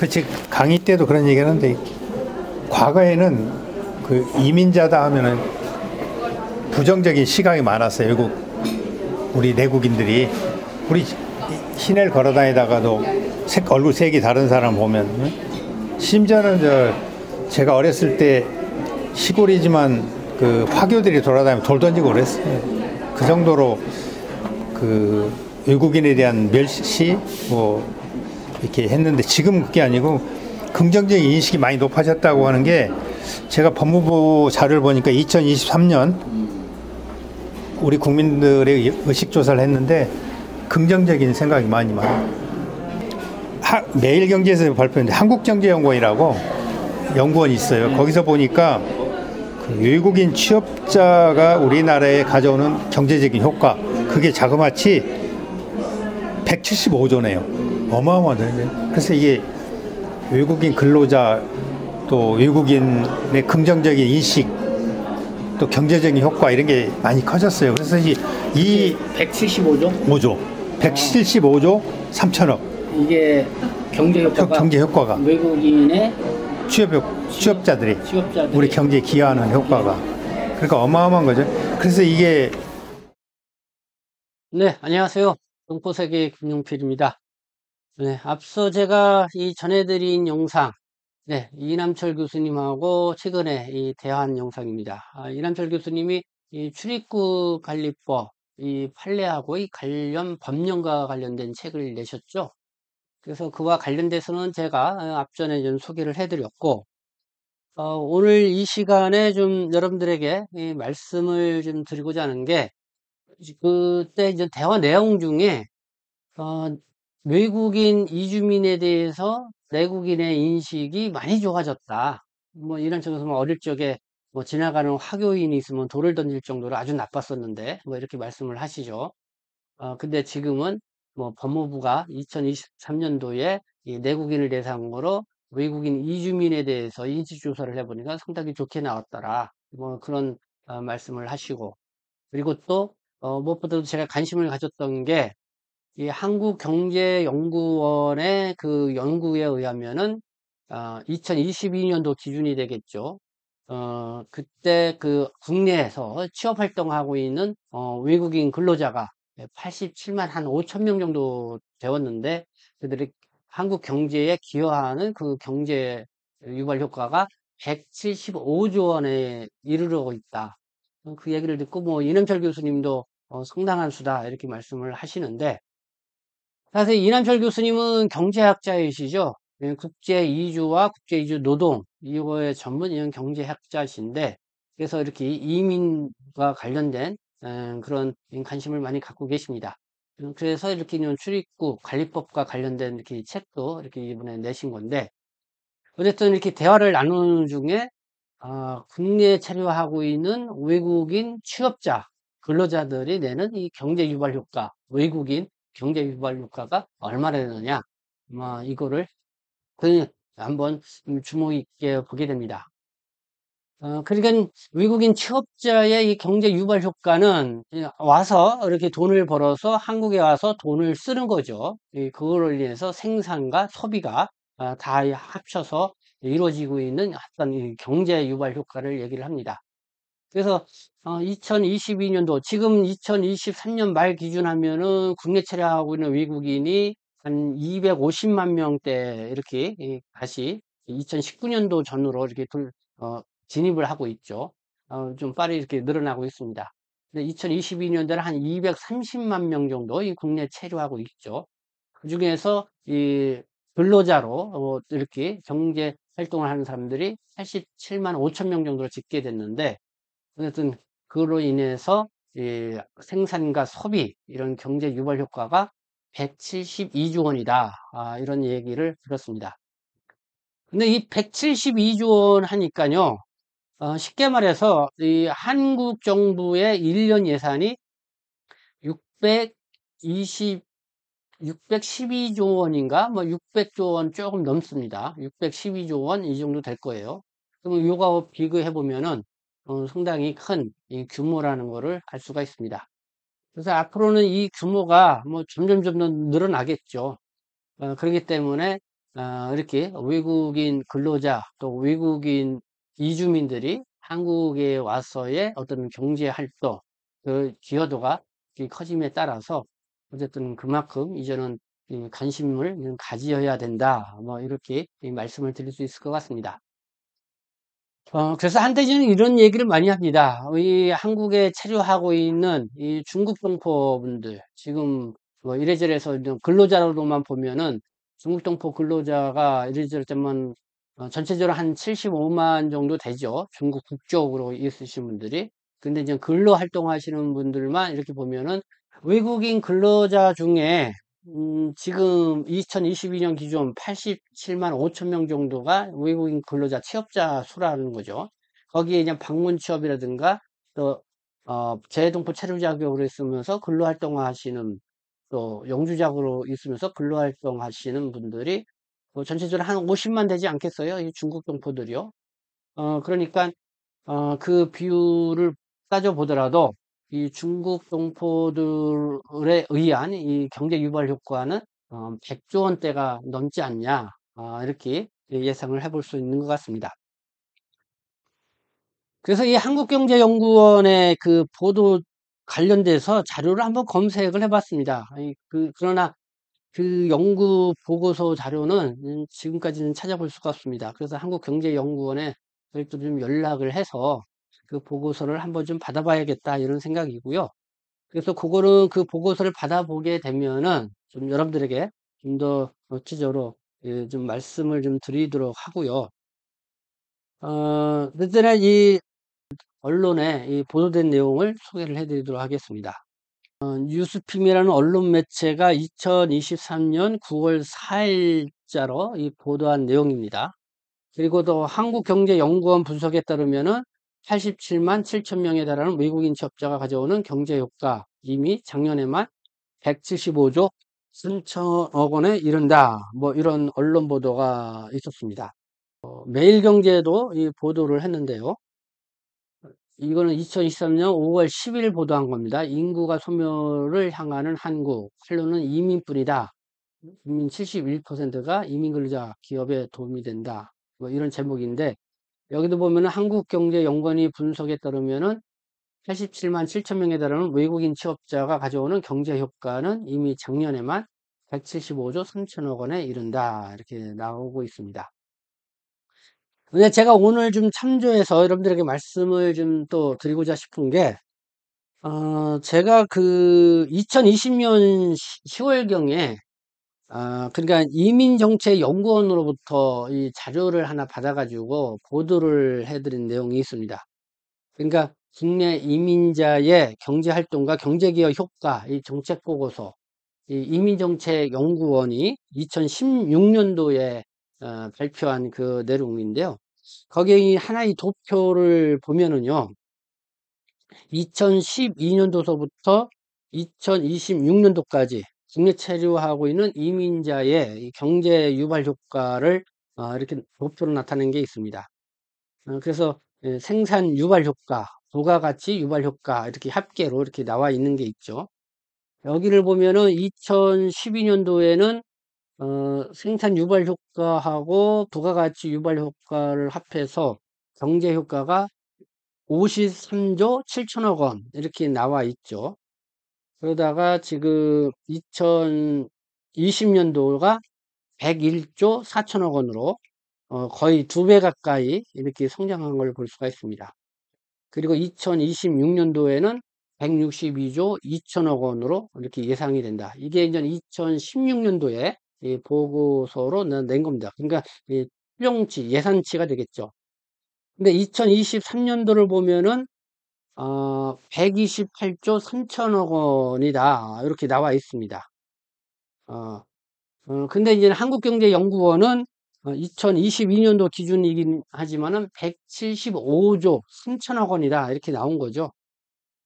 그치, 강의 때도 그런 얘기 하는데, 과거에는 그 이민자다 하면은 부정적인 시각이 많았어요. 외국, 우리 내국인들이. 우리 시내를 걸어 다니다가도 얼굴 색이 다른 사람 보면, 응? 심지어는 제가 어렸을 때 시골이지만 그 화교들이 돌아다니면 돌 던지고 그랬어요. 그 정도로 그 외국인에 대한 멸시, 뭐, 이렇게 했는데 지금 그게 아니고 긍정적인 인식이 많이 높아졌다고 하는 게 제가 법무부 자료를 보니까 2023년 우리 국민들의 의식조사를 했는데 긍정적인 생각이 많이 많아요. 매일경제에서 발표했는데 한국경제연구원이라고 연구원이 있어요. 거기서 보니까 그 외국인 취업자가 우리나라에 가져오는 경제적인 효과, 그게 자그마치 175조네요. 어마어마하네. 그래서 이게 외국인 근로자 또 외국인의 긍정적인 인식 또 경제적인 효과 이런 게 많이 커졌어요. 그래서 이 175조? 5조, 175조 3천억. 이게 경제 효과가 경제 효과가 외국인의 취업자들이 우리 경제에 기여하는 효과가 그러니까 어마어마한 거죠. 그래서 이게 네, 안녕하세요. 동포세계 김용필입니다. 네, 앞서 제가 이 전해드린 영상, 네, 이남철 교수님하고 최근에 이 대화한 영상입니다. 이남철 교수님이 이 출입국 관리법, 이 판례하고 이 관련 법령과 관련된 책을 내셨죠. 그래서 그와 관련돼서는 제가 앞전에 좀 소개를 해드렸고, 오늘 이 시간에 좀 여러분들에게 이 말씀을 좀 드리고자 하는 게, 그때 이제 대화 내용 중에, 어, 외국인 이주민에 대해서 내국인의 인식이 많이 좋아졌다. 뭐 이런 쪽에서 뭐 어릴 적에 뭐 지나가는 화교인이 있으면 돌을 던질 정도로 아주 나빴었는데, 뭐 이렇게 말씀을 하시죠. 근데 지금은 뭐 법무부가 2023년도에 이 내국인을 대상으로 외국인 이주민에 대해서 인식조사를 해보니까 상당히 좋게 나왔더라. 뭐 그런 말씀을 하시고, 그리고 또 무엇보다도 제가 관심을 가졌던 게 이 한국경제연구원의 그 연구에 의하면은 2022년도 기준이 되겠죠. 그때 그 국내에서 취업 활동하고 있는 외국인 근로자가 87만 한 5천 명 정도 되었는데 그들이 한국 경제에 기여하는 그 경제 유발 효과가 175조 원에 이르르고 있다. 그 얘기를 듣고 뭐 이남철 교수님도 상당한 수다 이렇게 말씀을 하시는데 사실 이남철 교수님은 경제학자이시죠. 국제 이주와 국제 이주 노동 이거에 전문 경제학자이신데 그래서 이렇게 이민과 관련된 그런 관심을 많이 갖고 계십니다. 그래서 이렇게 출입국 관리법과 관련된 이렇게 책도 이렇게 이번에 내신 건데 어쨌든 이렇게 대화를 나누는 중에 국내에 체류하고 있는 외국인 취업자 근로자들이 내는 이 경제 유발 효과, 외국인 경제 유발 효과가 얼마나 되느냐, 이거를 한번 주목 있게 보게 됩니다. 그러니까 외국인 취업자의 이 경제 유발 효과는 와서 이렇게 돈을 벌어서 한국에 와서 돈을 쓰는 거죠. 그거를 인해서 생산과 소비가 다 합쳐서 이루어지고 있는 어떤 이 경제 유발 효과를 얘기를 합니다. 그래서 2022년도 지금 2023년 말 기준하면은 국내 체류하고 있는 외국인이 한 250만 명대 이렇게 다시 2019년도 전으로 이렇게 진입을 하고 있죠. 좀 빠르게 이렇게 늘어나고 있습니다. 근데 2022년도에는 한 230만 명 정도 이 국내 체류하고 있죠. 그 중에서 이 근로자로 이렇게 경제 활동을 하는 사람들이 87만 5천 명 정도로 집계 됐는데 어쨌든 그로 인해서 이 생산과 소비 이런 경제 유발 효과가 172조 원이다. 이런 얘기를 들었습니다. 근데 이 172조 원 하니까요. 쉽게 말해서 이 한국 정부의 1년 예산이 620 612조 원인가? 뭐 600조 원 조금 넘습니다. 612조 원 이 정도 될 거예요. 그럼 요거 비교해 보면은 상당히 큰 이 규모라는 거를 알 수가 있습니다. 그래서 앞으로는 이 규모가 뭐 점점 늘어나겠죠. 그렇기 때문에 이렇게 외국인 근로자 또 외국인 이주민들이 한국에 와서의 어떤 경제 활동, 그 기여도가 커짐에 따라서 어쨌든 그만큼 이제는 이 관심을 가져야 된다. 뭐 이렇게 이 말씀을 드릴 수 있을 것 같습니다. 그래서 한때는 이런 얘기를 많이 합니다. 이 한국에 체류하고 있는 이 중국 동포분들, 지금 뭐 이래저래 해서 근로자로만 보면은 중국 동포 근로자가 이래저래 때면 전체적으로 한 75만 정도 되죠. 중국 국적으로 있으신 분들이. 근데 이제 근로 활동하시는 분들만 이렇게 보면은 외국인 근로자 중에 지금 2022년 기준 87만 5천 명 정도가 외국인 근로자 취업자 수라는 거죠. 거기에 이제 방문 취업이라든가 또 재동포 체류 자격으로 있으면서 근로 활동하시는 또 영주자격으로 있으면서 근로 활동하시는 분들이 뭐 전체적으로 한 50만 되지 않겠어요? 이 중국 동포들이요. 그러니까 그 비율을 따져보더라도 이 중국 동포들에 의한 이 경제 유발 효과는 100조 원대가 넘지 않냐, 이렇게 예상을 해볼 수 있는 것 같습니다. 그래서 이 한국경제연구원의 그 보도 관련돼서 자료를 한번 검색을 해봤습니다. 그러나 그 연구 보고서 자료는 지금까지는 찾아볼 수가 없습니다. 그래서 한국경제연구원에 저희도 좀 연락을 해서 그 보고서를 한번 좀 받아봐야겠다 이런 생각이고요. 그래서 그거는 그 보고서를 받아보게 되면은 좀 여러분들에게 좀 더 구체적으로 좀 말씀을 좀 드리도록 하고요. 그때는 이 언론에 이 보도된 내용을 소개를 해드리도록 하겠습니다. 뉴스핌이라는 언론 매체가 2023년 9월 4일자로 이 보도한 내용입니다. 그리고 또 한국경제연구원 분석에 따르면은 87만 7천 명에 달하는 외국인 취업자가 가져오는 경제효과 이미 작년에만 175조 3천억 원에 이른다. 뭐 이런 언론 보도가 있었습니다. 매일경제도 이 보도를 했는데요. 이거는 2023년 5월 10일 보도한 겁니다. 인구가 소멸을 향하는 한국, 활로는 이민뿐이다. 이민 71%가 이민 근로자 기업에 도움이 된다. 뭐 이런 제목인데 여기도 보면은 한국경제연구원이 분석에 따르면은 87만 7천 명에 달하는 외국인 취업자가 가져오는 경제 효과는 이미 작년에만 175조 3천억 원에 이른다. 이렇게 나오고 있습니다. 근데 제가 오늘 좀 참조해서 여러분들에게 말씀을 좀 또 드리고자 싶은 게, 제가 그 2020년 10월경에, 그러니까 이민정책연구원으로부터 이 자료를 하나 받아가지고 보도를 해드린 내용이 있습니다. 그러니까 국내 이민자의 경제활동과 경제기여 효과, 이 정책보고서, 이 이민정책연구원이 2016년도에 발표한 그 내용인데요. 거기에 이 하나의 도표를 보면은요, 2012년도서부터 2026년도까지 국내 체류하고 있는 이민자의 이 경제 유발 효과를 이렇게 도표로 나타낸 게 있습니다. 그래서 생산 유발 효과, 부가가치 유발 효과 이렇게 합계로 이렇게 나와 있는 게 있죠. 여기를 보면은 2012년도에는 생산 유발 효과하고 부가가치 유발 효과를 합해서 경제 효과가 53조 7천억 원 이렇게 나와 있죠. 그러다가 지금 2020년도가 101조 4천억 원으로 거의 2배 가까이 이렇게 성장한 걸 볼 수가 있습니다. 그리고 2026년도에는 162조 2천억 원으로 이렇게 예상이 된다. 이게 이제 2016년도에 이 보고서로 낸 겁니다. 그러니까 이 추정치, 예산치가 되겠죠. 근데 2023년도를 보면은 128조 3천억 원이다. 이렇게 나와 있습니다. 어, 근데 이제 한국경제연구원은 2022년도 기준이긴 하지만은 175조 3천억 원이다. 이렇게 나온 거죠.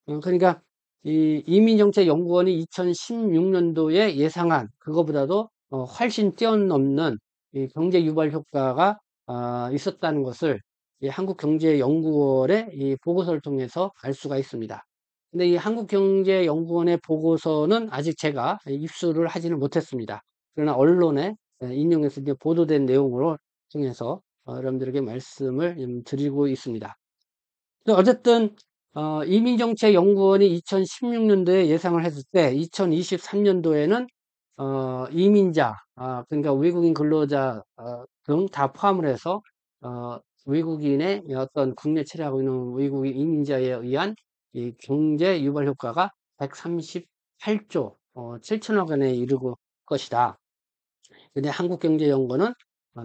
그러니까 이 이민정책연구원이 2016년도에 예상한 그거보다도 훨씬 뛰어넘는 이 경제 유발 효과가 있었다는 것을 이 한국경제연구원의 이 보고서를 통해서 알 수가 있습니다. 근데 이 한국경제연구원의 보고서는 아직 제가 입수를 하지는 못했습니다. 그러나 언론에 인용해서 이제 보도된 내용으로 통해서 여러분들에게 말씀을 드리고 있습니다. 어쨌든 이민정책연구원이 2016년도에 예상을 했을 때 2023년도에는 이민자, 그러니까 외국인 근로자 등 다 포함을 해서 외국인의 어떤 국내 체류하고 있는 외국인 이민자에 의한 이 경제 유발 효과가 138조 7천억 원에 이르고 것이다. 근데 한국경제연구원은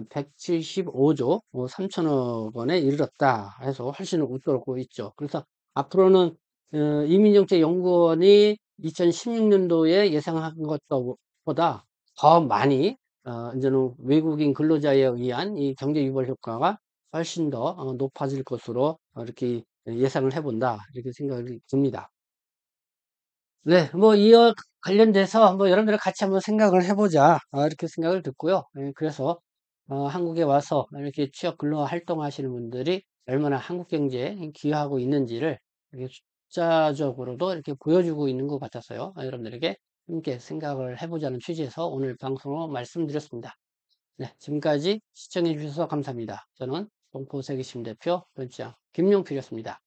175조 3천억 원에 이르렀다 해서 훨씬 웃돌고 있죠. 그래서 앞으로는 이민정책연구원이 2016년도에 예상한 것보다 더 많이 이제는 외국인 근로자에 의한 이 경제 유발 효과가 훨씬 더 높아질 것으로 이렇게 예상을 해본다 이렇게 생각이 듭니다. 네, 뭐 이와 관련돼서 뭐 여러분들 같이 한번 생각을 해보자 이렇게 생각을 듣고요. 그래서 한국에 와서 이렇게 취업 근로 활동하시는 분들이 얼마나 한국 경제에 기여하고 있는지를 이렇게 숫자적으로도 이렇게 보여주고 있는 것 같아서요. 여러분들에게 함께 생각을 해보자는 취지에서 오늘 방송으로 말씀드렸습니다. 네, 지금까지 시청해 주셔서 감사합니다. 저는 동포세계신 대표 변치장 김용필이었습니다.